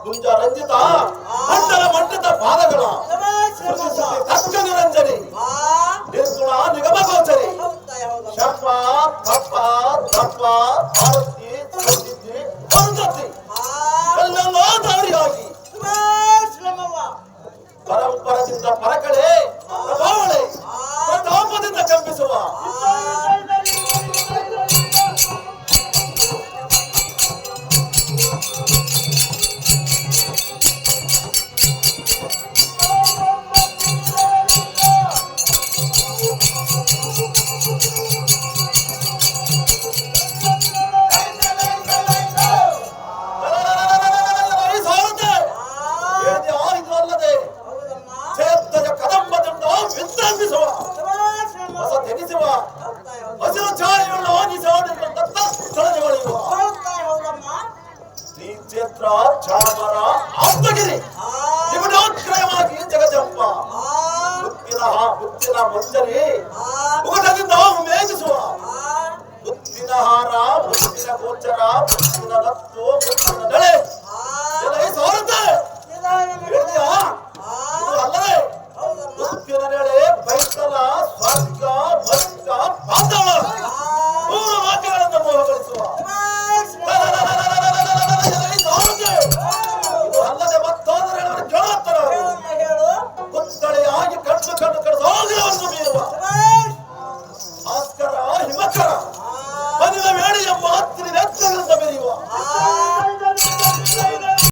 ಕುಂಜ ರಂಜಿತ ಮಂಡಲ ಮಂಡಿತ ಪಾದಗಳ ತಕ್ಕ ನಿರಂಜನಿ ನಿರ್ಗುಣ ನಿಗಮ ಗೋಚರಿ ಶಪ ತಪ ತಪ ಭಾರತಿ ಸಂದಿದ್ದಿ ಅರುಂಧತಿ ಎಲ್ಲೆಲ್ಲೋ ದಾರಿಯಾಗಿ ಪರಂಪರದಿಂದ ಪರಕಳೆ ಪ್ರಭಾವಳೆ ಪ್ರತಾಪದಿಂದ ಕಂಪಿಸುವ ಚಾಮರ ಆಪ್ತಗಿರಿ ನಿಗುಣೋತ್ಕ್ರಯವಾಗಿ ಜಗಜಂಪ ಮುತ್ತಿನ ಮಂಜರಿ ಮುಗುಟದಿಂದ ಮೇಘಿಸುವ ಮುತ್ತಿನ ಹಾರ ಮುತ್ತಿನ ಗೋಚರ ಮುತ್ತಿನ ನತ್ತು ಮುತ್ತಿನ ನಳೆ ಸೋರುತ್ತೆ ಅಲ್ಲದೆ ಮುತ್ತಿನ ನಳೆ ಬೈತಲ ಸ್ವರ್ಗ ಮರ್ಗ ಪಾತಾಳ ಮೂರು ವಾಕ್ಯಗಳನ್ನು ಮೋಹಗೊಳಿಸುವ ಅಲ್ಲದೆ ಮತ್ತೋದರೆ ಕೇಳುತ್ತಾರೆ ಕುತ್ತಳೆಯಾಗಿ ಕಣ್ಣು ಕಣ್ಣು ಕಡಿದೋಗಿರವನ್ನು ಬೀರುವ ಭಾಸ್ಕರ ಹಿಮಕರ ಮನಿಲ ವೇಳೆಯ ಮಾತಿನ ನೆತ್ತಗಳಿಂದ ಬೆರೆಯುವ